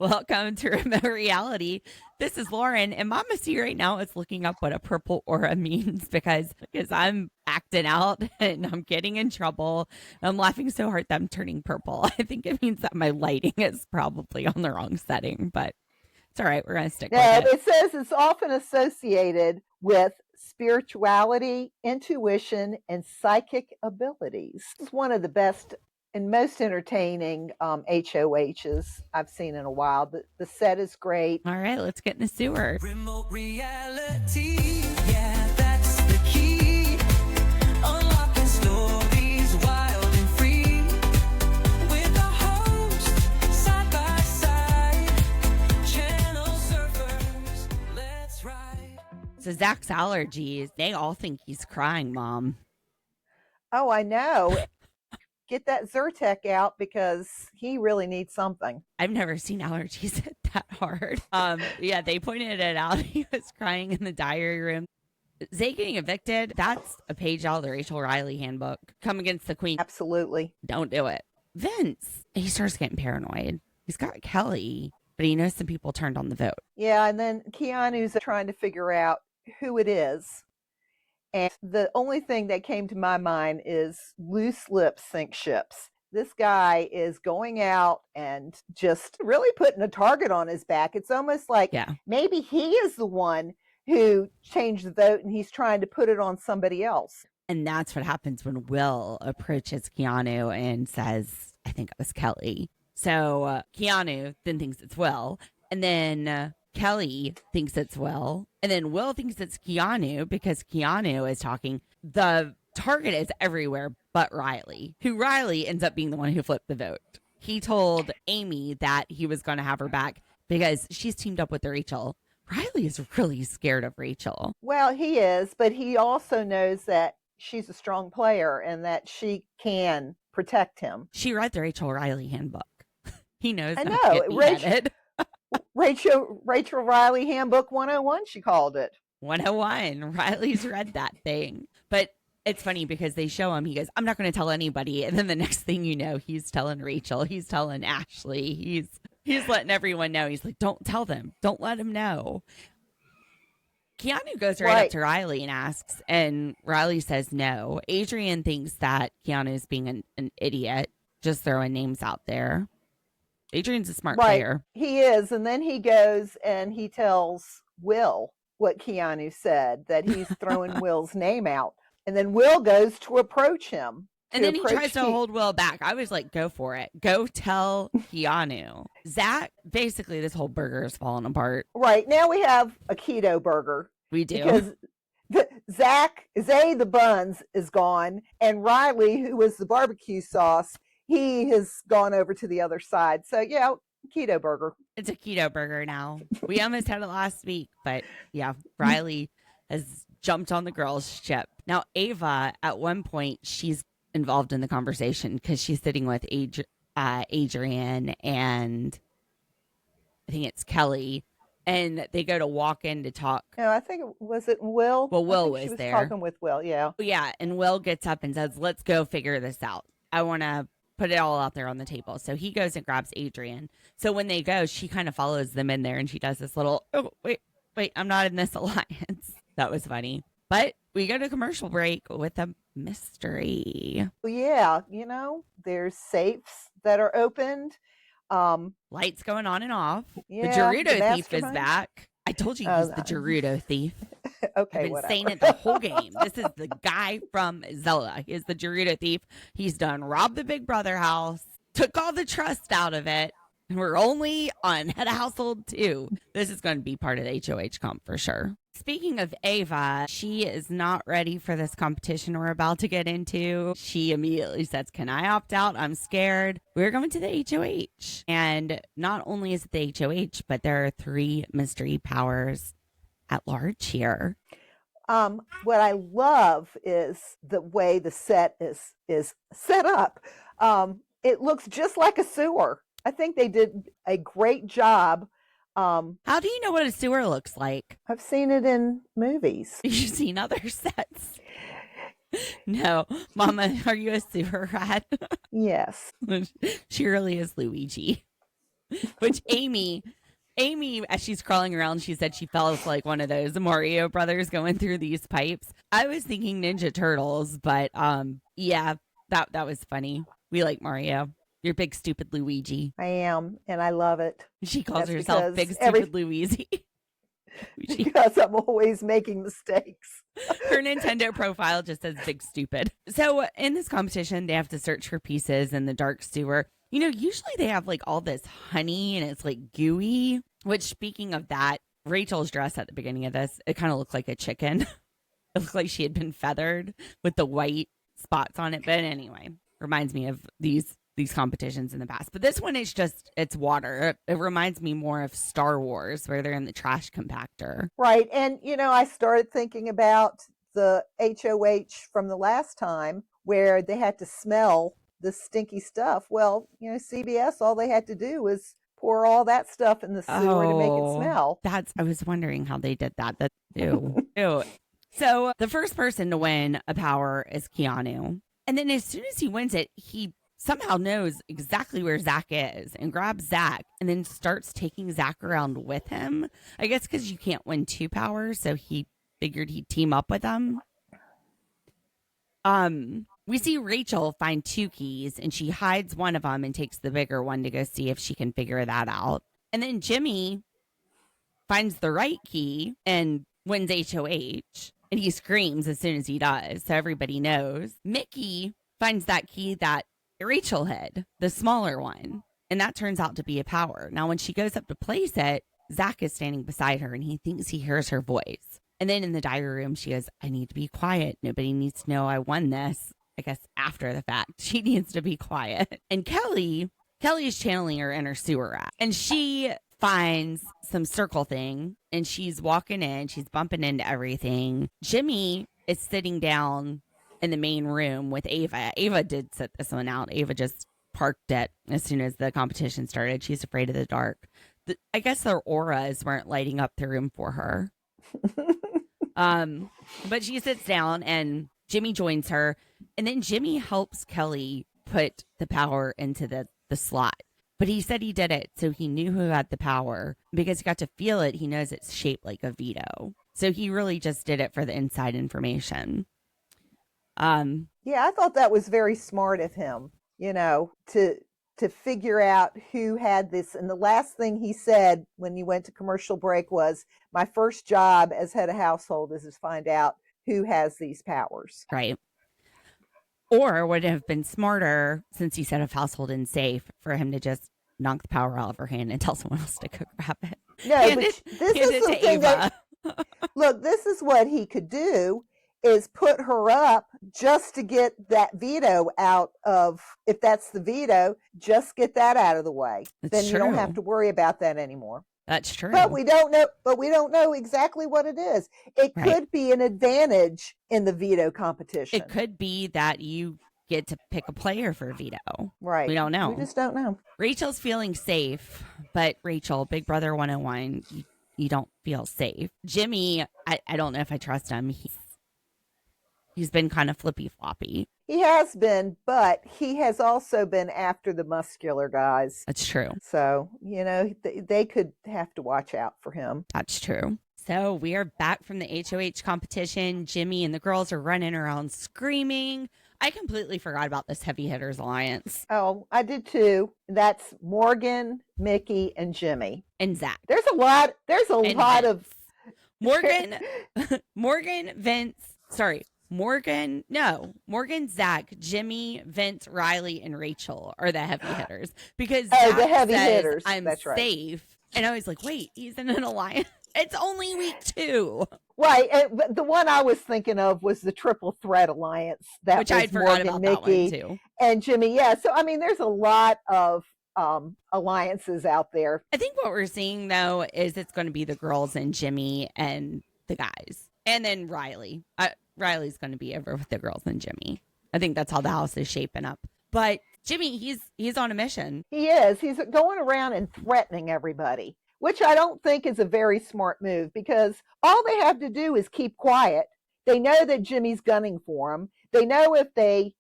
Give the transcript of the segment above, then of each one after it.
Welcome to Remote Reality. This is Lauren, and my messier right now is looking up what a purple aura means because I'm acting out and I'm getting in trouble. I'm laughing so hard that I'm turning purple. I think it means that my lighting is probably on the wrong setting, but it's all right. We're going to stick with it. It says it's often associated with spirituality, intuition, and psychic abilities. It's one of the best and most entertaining HOHs I've seen in a while. The set is great. All right, let's get in the sewer. Remote reality, yeah, that's the key. Unlocking stories wild and free. With a host, side by side. Channel surfers, let's ride. So Zach's allergies, they all think he's crying, Mom. Oh, I know. Get that Zyrtec out because he really needs something. I've never seen allergies hit that hard. Yeah, they pointed it out. He was crying in the diary room. Zay getting evicted, that's a page out of the Rachel Reilly handbook. Come against the queen. Absolutely. Don't do it. Vince, he starts getting paranoid. He's got Kelly, but he knows some people turned on the vote. Yeah, and then Keanu's trying to figure out who it is. And the only thing that came to my mind is loose lips sink ships. This guy is going out and just really putting a target on his back. It's almost like maybe he is the one who changed the vote and he's trying to put it on somebody else. And that's what happens when Will approaches Keanu and says, I think it was Kelly. So Keanu then thinks it's Will. And then Kelly thinks it's Will. And then Will thinks it's Keanu because Keanu is talking. The target is everywhere but Reilly, who Reilly ends up being the one who flipped the vote. He told Amy that he was going to have her back because she's teamed up with Rachel. Reilly is really scared of Rachel. Well, he is, but he also knows that she's a strong player and that she can protect him. She read the Rachel Reilly handbook. He knows. I know. Rachel Reilly Handbook 101, she called it. 101. Riley's read that thing. But it's funny because they show him, he goes, I'm not going to tell anybody. And then the next thing you know, he's telling Rachel, he's telling Ashley, he's letting everyone know. He's like, don't tell them. Don't let them know. Keanu goes right up to Reilly and asks, and Reilly says no. Adrian thinks that Keanu's being an idiot, just throwing names out there. Adrian's a smart player. He is. And then he goes and he tells Will what Keanu said, that he's throwing Will's name out. And then Will goes to approach him. And then he tries to hold Will back. I was like, go for it. Go tell Keanu. Zach, basically this whole burger is falling apart. Right. Now we have a keto burger. We do. Because Zay the buns is gone. And Reilly, who was the barbecue sauce, he has gone over to the other side. So, yeah, keto burger. It's a keto burger now. We almost had it last week, but yeah, Reilly has jumped on the girls' ship. Now, Ava, at one point, she's involved in the conversation because she's sitting with Adrian and I think it's Kelly. And they go to walk in to talk. No, I think was it Will? Well, Will was there. Talking with Will, yeah. Yeah, and Will gets up and says, let's go figure this out. I want to put it all out there on the table. So he goes and grabs Adrian. So when they go, she kind of follows them in there and she does this little, oh, wait, I'm not in this alliance. That was funny. But we go to commercial break with a mystery. Yeah, there's safes that are opened. Lights going on and off. Yeah, the Gerudo Thief is back. I told you he's the Gerudo Thief. Okay, I've been saying it the whole game. This is the guy from Zelda. He is the Gerudo Thief. He's done robbed the Big Brother house, took all the trust out of it, and we're only on Head of Household 2. This is going to be part of the HOH comp for sure. Speaking of Ava, she is not ready for this competition we're about to get into. She immediately says, can I opt out? I'm scared. We're going to the HOH. And not only is it the HOH, but there are 3 mystery powers at large here. What I love is the way the set is set up. It looks just like a sewer. I think they did a great job. How do you know what a sewer looks like? I've seen it in movies. You've seen other sets? No. Mama, are you a sewer rat? Yes. She really is Luigi. Which Amy, as she's crawling around, she said she felt like one of those Mario brothers going through these pipes. I was thinking Ninja Turtles, but yeah, that was funny. We like Mario. You're big stupid Luigi. I am, and I love it. She calls That's herself because big stupid Luigi. Because I'm always making mistakes. Her Nintendo profile just says big stupid. So in this competition, they have to search for pieces in the dark sewer. You know, usually they have like all this honey and it's like gooey, which speaking of that, Rachel's dress at the beginning of this, it kind of looked like a chicken. It looked like she had been feathered with the white spots on it. But anyway, reminds me of these competitions in the past. But this one is just, it's water. It reminds me more of Star Wars where they're in the trash compactor. Right. And, you know, I started thinking about the HOH from the last time where they had to smell the stinky stuff. Well, you know, CBS, all they had to do was pour all that stuff in the sewer to make it smell. I was wondering how they did that. Ew. Ew. So the first person to win a power is Keanu. And then as soon as he wins it, he somehow knows exactly where Zach is and grabs Zach and then starts taking Zach around with him. I guess because you can't win two powers, so he figured he'd team up with them. We see Rachel find two keys and she hides one of them and takes the bigger one to go see if she can figure that out. And then Jimmy finds the right key and wins HOH and he screams as soon as he does, so everybody knows. Mickey finds that key that Rachel hid, the smaller one, and that turns out to be a power. Now, when she goes up to place it, Zach is standing beside her and he thinks he hears her voice. And then in the diary room, she goes, I need to be quiet. Nobody needs to know I won this. I guess after the fact, she needs to be quiet. And Kelly is channeling her inner sewer rat. And she finds some circle thing and she's walking in, she's bumping into everything. Jimmy is sitting down in the main room with Ava. Ava did sit this one out. Ava just parked it as soon as the competition started. She's afraid of the dark. I guess their auras weren't lighting up the room for her. But she sits down and Jimmy joins her. And then Jimmy helps Kelly put the power into the slot. But he said he did it so he knew who had the power. Because he got to feel it, he knows it's shaped like a veto. So he really just did it for the inside information. Yeah, I thought that was very smart of him, you know, to figure out who had this. And the last thing he said when you went to commercial break was, my first job as head of household is to find out who has these powers. Right. Or would it have been smarter, since he said of household and safe, for him to just knock the power out of her hand and tell someone else to go grab it? No, but this is the thing that, look, this is what he could do, is put her up just to get that veto out of, if that's the veto, just get that out of the way. Then you don't have to worry about that anymore. That's true. But we don't know exactly what it is. It could be an advantage in the veto competition. It could be that you get to pick a player for veto. Right. We don't know. We just don't know. Rachel's feeling safe, but Rachel, Big Brother 101, you don't feel safe. Jimmy, I don't know if I trust him. He's been kind of flippy floppy. He has been, but he has also been after the muscular guys. That's true. So, you know, they could have to watch out for him. That's true. So we are back from the HOH competition. Jimmy and the girls are running around screaming. I completely forgot about this Heavy Hitters Alliance. Oh, I did too. That's Morgan, Mickey, and Jimmy. And Zach. There's a lot of Morgan, Morgan, Zach, Jimmy, Vince, Reilly, and Rachel are the heavy hitters. Because Zach the heavy says, hitters. I'm That's right. safe. And I was like, wait, he's in an alliance. It's only week 2. Right. But the one I was thinking of was the Triple Threat Alliance. Which I'd forgot about Mickey, that one too. And Jimmy. Yeah. So, I mean, there's a lot of alliances out there. I think what we're seeing, though, is it's going to be the girls and Jimmy and the guys. And then Reilly. Riley's going to be over with the girls and Jimmy. I think that's how the house is shaping up. But Jimmy, he's on a mission. He is. He's going around and threatening everybody, which I don't think is a very smart move, because all they have to do is keep quiet. They know that Jimmy's gunning for them. They know if they,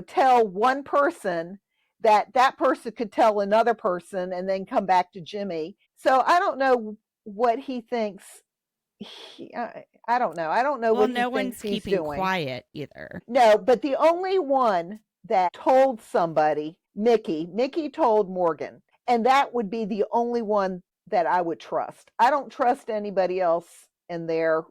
tell one person that person could tell another person and then come back to Jimmy. So I don't know what he thinks. I don't know. I don't know Well, what he no thinks one's he's keeping doing. quiet either. No, but the only one that told somebody, Mickey told Morgan, and that would be the only one that I would trust. I don't trust anybody else in their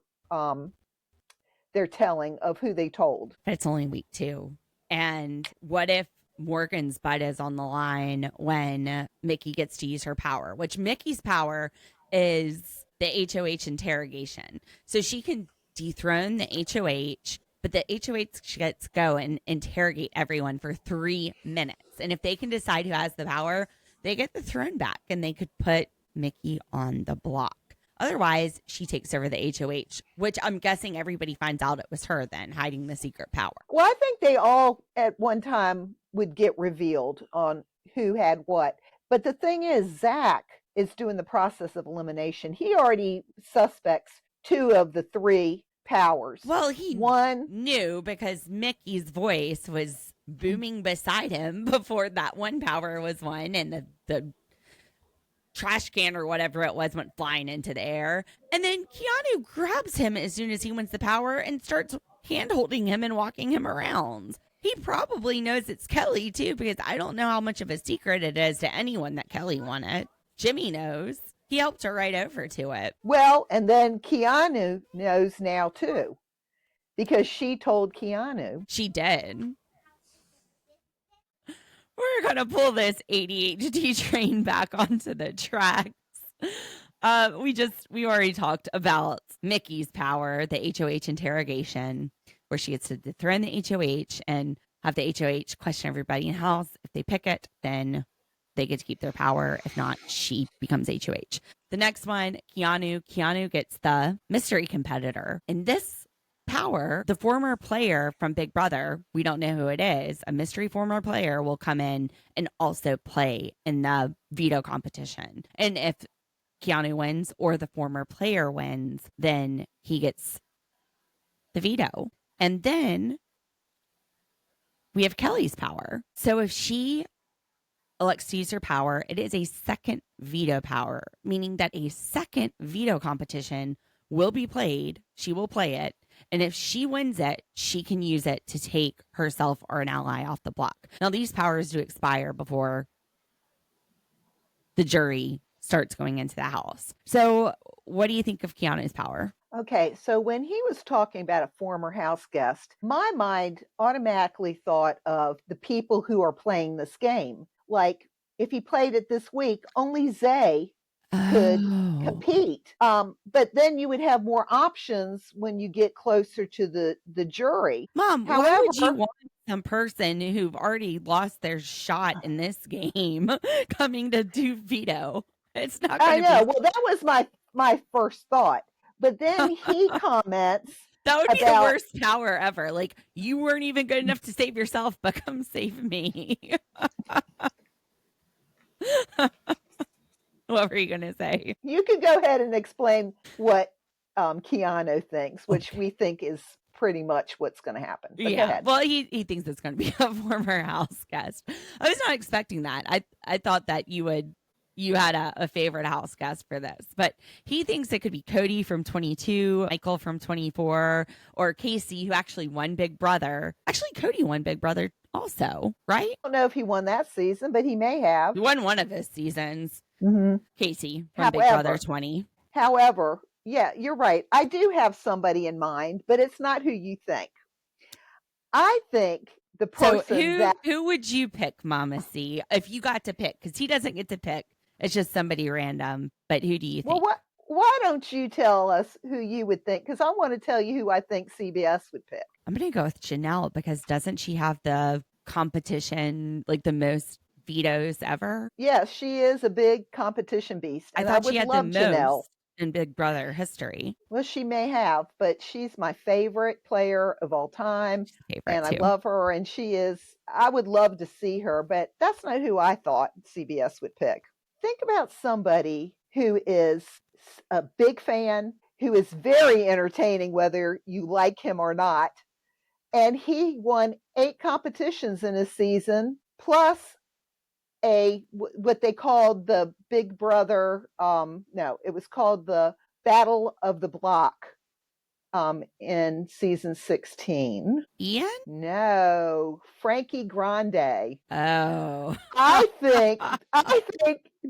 telling of who they told. But it's only week 2. And what if Morgan's butt is on the line when Mickey gets to use her power, which Mickey's power is the HOH interrogation. So she can dethrone the HOH, but the HOH gets to go and interrogate everyone for 3 minutes. And if they can decide who has the power, they get the throne back and they could put Mickey on the block. Otherwise, she takes over the HOH, which I'm guessing everybody finds out it was her then, hiding the secret power. Well, I think they all at one time would get revealed on who had what. But the thing is, Zach is doing the process of elimination. He already suspects 2 of the 3 powers. Well, he knew because Mickey's voice was booming beside him before that one power was won, and the trash can or whatever it was went flying into the air. And then Keanu grabs him as soon as he wins the power and starts hand-holding him and walking him around. He probably knows it's Kelly, too, because I don't know how much of a secret it is to anyone that Kelly won it. Jimmy knows. He helped her right over to it. Well, and then Keanu knows now, too, because she told Keanu. She did. We're going to pull this ADHD train back onto the tracks. We already talked about Mickey's power, the HOH interrogation, where she gets to dethrone the HOH and have the HOH question everybody in the house. If they pick it, then they get to keep their power. If not, she becomes HOH. The next one, Keanu gets the mystery competitor. In this power, the former player from Big Brother, we don't know who it is, a mystery former player will come in and also play in the veto competition. And if Keanu wins or the former player wins, then he gets the veto. And then we have Kelly's power. So if she elects to use her power, it is a second veto power, meaning that a second veto competition will be played. She will play it. And if she wins it, she can use it to take herself or an ally off the block. Now, these powers do expire before the jury starts going into the house. So what do you think of Keanu's power? Okay, so when he was talking about a former house guest, my mind automatically thought of the people who are playing this game. Like, if he played it this week, only Zay could compete. But then you would have more options when you get closer to the jury. Mom, why would you want some person who've already lost their shot in this game coming to do veto? It's not I know. Well, that was my first thought. But then he comments that would be the worst power ever. Like, you weren't even good enough to save yourself, but come save me. What were you going to say? You could go ahead and explain what Keanu thinks, which we think is pretty much what's going to happen. But yeah. Well, he thinks it's going to be a former house guest. I was not expecting that. I thought that you had a favorite house guest for this, but he thinks it could be Cody from 22, Michael from 24, or Casey, who actually won Big Brother. Actually, Cody won Big Brother also, right? I don't know if he won that season, but he may have. He won one of his seasons. Mm-hmm. Casey from Big Brother 20. However, yeah, you're right. I do have somebody in mind, but it's not who you think. I think the person who would you pick, Mama C, if you got to pick? Because he doesn't get to pick. It's just somebody random. But who do you think? Well, why don't you tell us who you would think? Because I want to tell you who I think CBS would pick. I'm going to go with Janelle, because doesn't she have the competition, like the most vetoes ever? Yes, she is a big competition beast. I thought she had the most Janelle in Big Brother history. Well, she may have, but she's my favorite player of all time. And I love her. And I would love to see her, but that's not who I thought CBS would pick. Think about somebody who is a big fan, who is very entertaining, whether you like him or not. And he won 8 competitions in a season, plus what they called the Big Brother. No, it was called the Battle of the Block in season 16. Ian? No, Frankie Grande. Oh. I think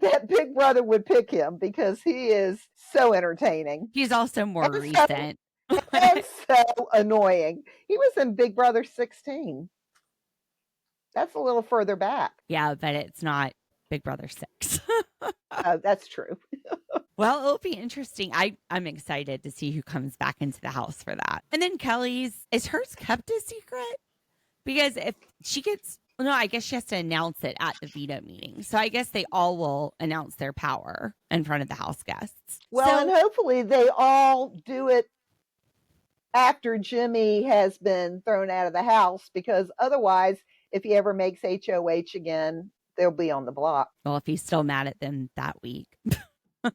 that Big Brother would pick him because he is so entertaining. He's also more And so- recent. and so annoying. He was in Big Brother 16. That's a little further back. Yeah, but it's not Big Brother 6. Oh, that's true. Well, it'll be interesting. I'm excited to see who comes back into the house for that. And then Kelly's, is hers kept a secret? Because if she gets, no, I guess she has to announce it at the veto meeting. So I guess they all will announce their power in front of the house guests. Well, and hopefully they all do it after Jimmy has been thrown out of the house, because otherwise, if he ever makes HOH again, they'll be on the block. Well, if he's still mad at them that week.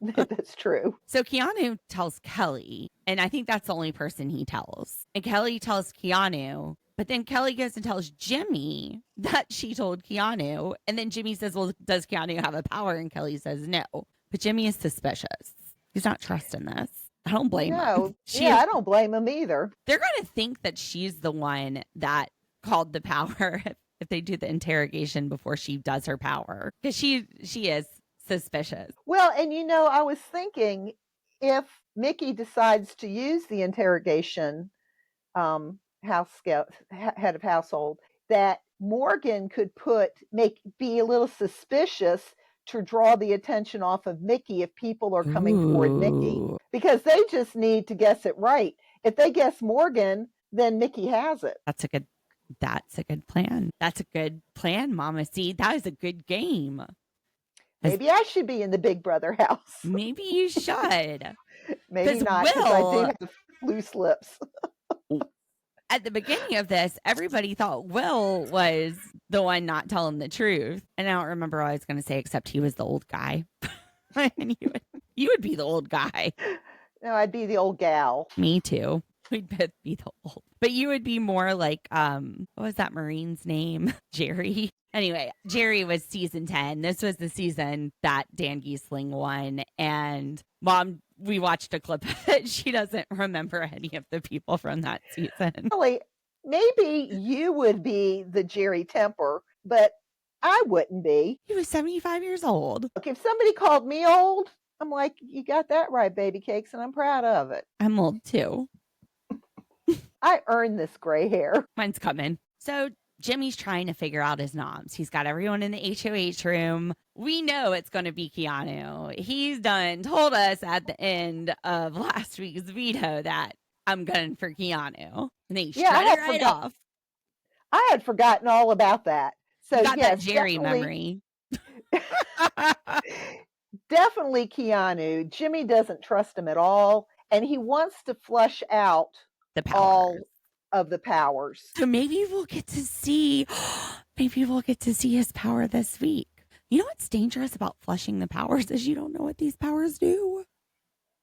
That's true. So Keanu tells Kelly, and I think that's the only person he tells. And Kelly tells Keanu, but then Kelly goes and tells Jimmy that she told Keanu. And then Jimmy says, well, does Keanu have a power? And Kelly says no. But Jimmy is suspicious. He's not trusting this. I don't blame him. I don't blame him either. They're going to think that she's the one that called the power if they do the interrogation before she does her power. Because she is suspicious. Well, and I was thinking, if Mickey decides to use the interrogation head of household, that Morgan could be a little suspicious to draw the attention off of Mickey if people are coming toward Mickey, because they just need to guess it right. If they guess Morgan, then Mickey has it. That's a good plan. That's a good plan, Mama. See, that is a good game. Maybe I should be in the Big Brother house. Maybe you should. Maybe not, because I do have loose lips. At the beginning of this, everybody thought Will was the one not telling the truth. And I don't remember what I was going to say, except he was the old guy. And you would be the old guy. No, I'd be the old gal. Me too. We'd both be the old. But you would be more like, what was that Marine's name? Jerry. Anyway, Jerry was season 10. This was the season that Dan Giesling won. And Mom, we watched a clip of it. She doesn't remember any of the people from that season. Really, maybe you would be the Jerry Temper, but I wouldn't be. He was 75 years old. Look, if somebody called me old, I'm like, you got that right, baby cakes, and I'm proud of it. I'm old too. I earned this gray hair. Mine's coming. So Jimmy's trying to figure out his noms. He's got everyone in the HOH room. We know it's going to be Keanu. He's told us at the end of last week's veto that I'm gunning for Keanu. And they shut it right off. I had forgotten all about that. So You got yes, that Jerry memory. Definitely Keanu. Jimmy doesn't trust him at all, and he wants to flush out The powers. all of the powers. So maybe we'll get to see his power this week. You know what's dangerous about flushing the powers is you don't know what these powers do.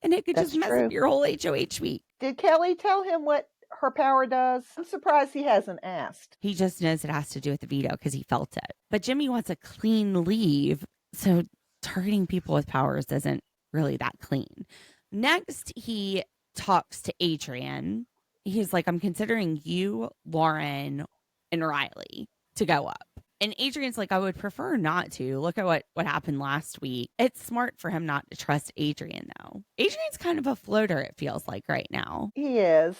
And it could That's just mess true. up your whole HOH week. Did Kelly tell him what her power does? I'm surprised he hasn't asked. He just knows it has to do with the veto because he felt it. But Jimmy wants a clean leave, so targeting people with powers isn't really that clean. Next, he talks to Adrian. He's like, I'm considering you, Lauren, and Reilly to go up. And Adrian's like, I would prefer not to. Look at what happened last week. It's smart for him not to trust Adrian, though. Adrian's kind of a floater, it feels like right now. He is.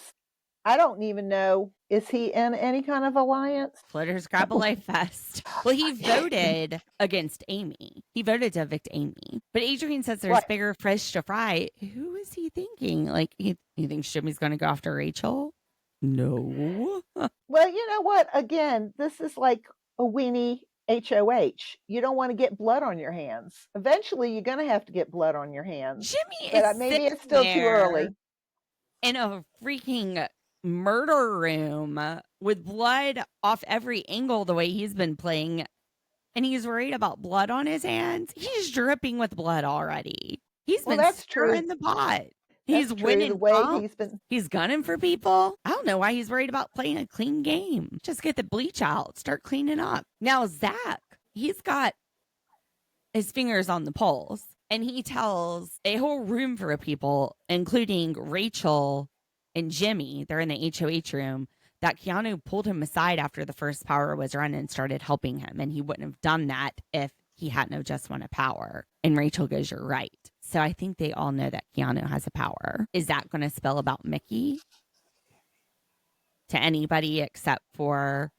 I don't even know. Is he in any kind of alliance? Floaters grab a life vest. Well, he voted against Amy. He voted to evict Amy. But Adrian says there's bigger fish to fry. Who is he thinking? Like, he thinks Jimmy's going to go after Rachel? No. Well, you know what? Again, this is like a weenie HOH. You don't want to get blood on your hands. Eventually, you're going to have to get blood on your hands. Jimmy But is maybe it's still too early. In a freaking murder room with blood off every angle the way he's been playing, and he's worried about blood on his hands. He's dripping with blood already. He's been stirring the pot. He's winning. The way he's gunning for people. I don't know why he's worried about playing a clean game. Just get the bleach out. Start cleaning up. Now, Zach, he's got his fingers on the pulse. And he tells a whole room full of people, including Rachel and Jimmy, they're in the HOH room, that Keanu pulled him aside after the first power was run and started helping him. And he wouldn't have done that if he hadn't have just won a power. And Rachel goes, you're right. So I think they all know that Keanu has a power. Is that going to spell about Mickey to anybody except for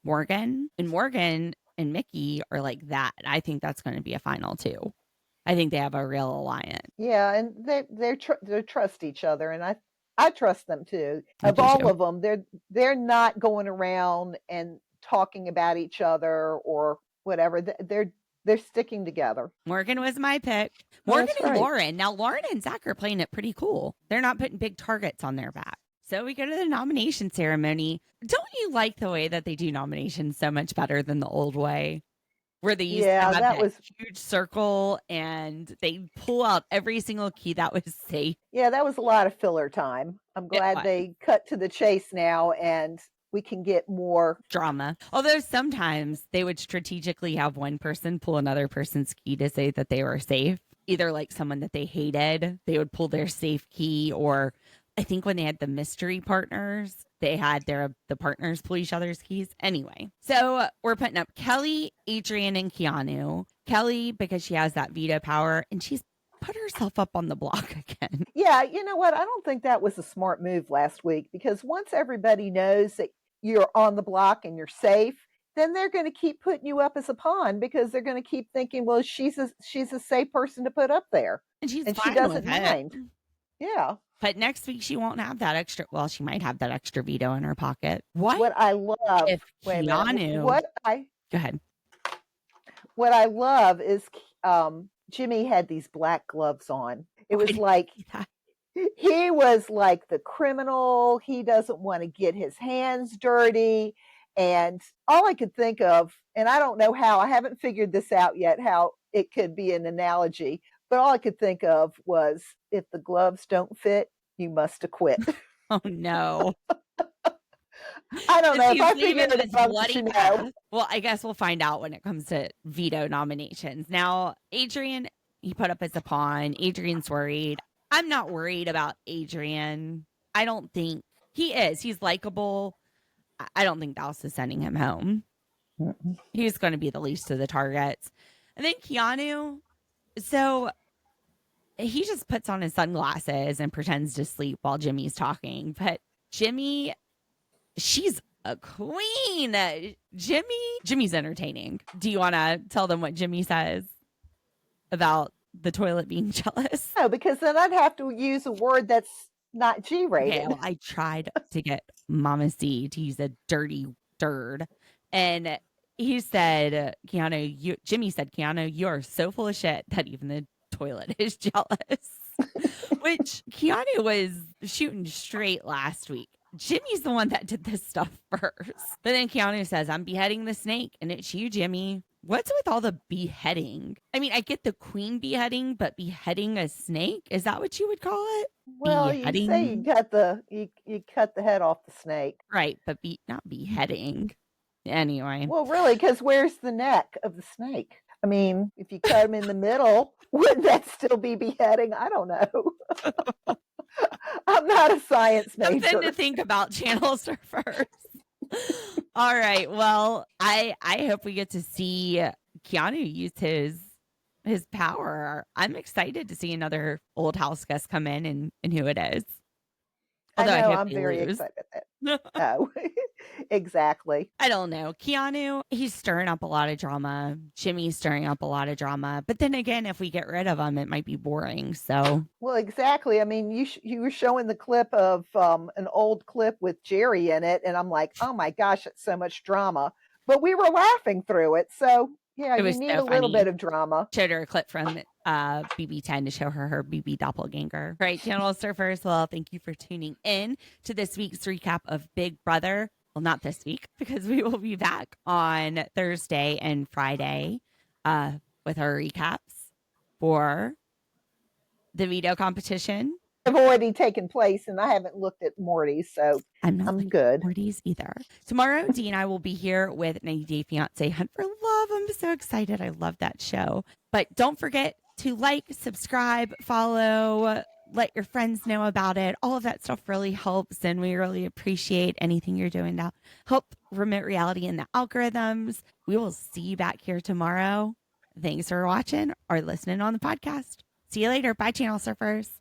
Morgan? And Morgan and Mickey are like that. I think that's going to be a final too. I think they have a real alliance. Yeah, and they trust each other, and I trust them too. I Of do all too. of them, they're not going around and talking about each other or whatever. They're sticking together. Morgan was my pick. Well, Morgan that's and right. Lauren. Now, Lauren and Zach are playing it pretty cool. They're not putting big targets on their back. So we go to the nomination ceremony. Don't you like the way that they do nominations so much better than the old way? Where they used to have that huge circle and they pull out every single key that was safe. Yeah, that was a lot of filler time. I'm glad they cut to the chase now and we can get more drama. Although sometimes they would strategically have one person pull another person's key to say that they were safe. Either like someone that they hated, they would pull their safe key, or I think when they had the mystery partners, they had the partners pull each other's keys. Anyway, so we're putting up Kelly, Adrian, and Keanu. Kelly, because she has that veto power, and she's put herself up on the block again. Yeah, you know what? I don't think that was a smart move last week, because once everybody knows that you're on the block and you're safe, then they're going to keep putting you up as a pawn, because they're going to keep thinking, well, she's a safe person to put up there. And she doesn't mind. Yeah. But next week she won't have that extra. Well, she might have that extra veto in her pocket. What I love if Keanu? Go ahead. What I love is Jimmy had these black gloves on. It was like he was like the criminal. He doesn't want to get his hands dirty. And all I could think of, and I don't know how, I haven't figured this out yet, how it could be an analogy, but all I could think of was, if the gloves don't fit, you must acquit. Oh, no. I don't know. If I figured it out, you know. Well, I guess we'll find out when it comes to veto nominations. Now, Adrian, he put up as a pawn. Adrian's worried. I'm not worried about Adrian. I don't think he is. He's likable. I don't think Dallas is sending him home. He's going to be the least of the targets. And then Keanu. So he just puts on his sunglasses and pretends to sleep while Jimmy's talking. But Jimmy, she's a queen. Jimmy's entertaining. Do you want to tell them what Jimmy says about the toilet being jealous? No, because then I'd have to use a word that's not G-rated. Okay, well, I tried to get Mama C to use a dirty dirt. And he said, Jimmy said, Keanu, you are so full of shit that even the toilet is jealous. Which Keanu was shooting straight last week. Jimmy's the one that did this stuff first. But then Keanu says, I'm beheading the snake, and it's you, Jimmy. What's with all the beheading? I mean, I get the queen beheading, but beheading a snake? Is that what you would call it? Well, beheading? You say you cut the head off the snake. Right, but not beheading. Anyway. Well, really, because where's the neck of the snake? I mean, if you cut him in the middle, would that still be beheading? I don't know. I'm not a science major. Something to think about, channel surfers. All right. Well, I hope we get to see Keanu use his power. I'm excited to see another old house guest come in and who it is. Although I know, I'm very excited at that. Oh, exactly. I don't know. Keanu, he's stirring up a lot of drama. Jimmy's stirring up a lot of drama. But then again, if we get rid of him, it might be boring. So, well, exactly. I mean, you were showing the clip of an old clip with Jerry in it, and I'm like, oh my gosh, it's so much drama. But we were laughing through it. So, yeah, you need a little bit of drama. Showed her a clip from BB10 to show her BB doppelganger. All right, channel surfers. Well, thank you for tuning in to this week's recap of Big Brother. Well, not this week, because we will be back on Thursday and Friday with our recaps for the veto competition have already taken place, and I haven't looked at Morty's, so I'm good. Morty's either. Tomorrow, Dee and I will be here with 90 Day Fiance Hunt for Love. I'm so excited. I love that show. But don't forget to like, subscribe, follow, let your friends know about it. All of that stuff really helps, and we really appreciate anything you're doing to help Remit Reality in the algorithms. We will see you back here tomorrow. Thanks for watching or listening on the podcast. See you later. Bye, Channel Surfers.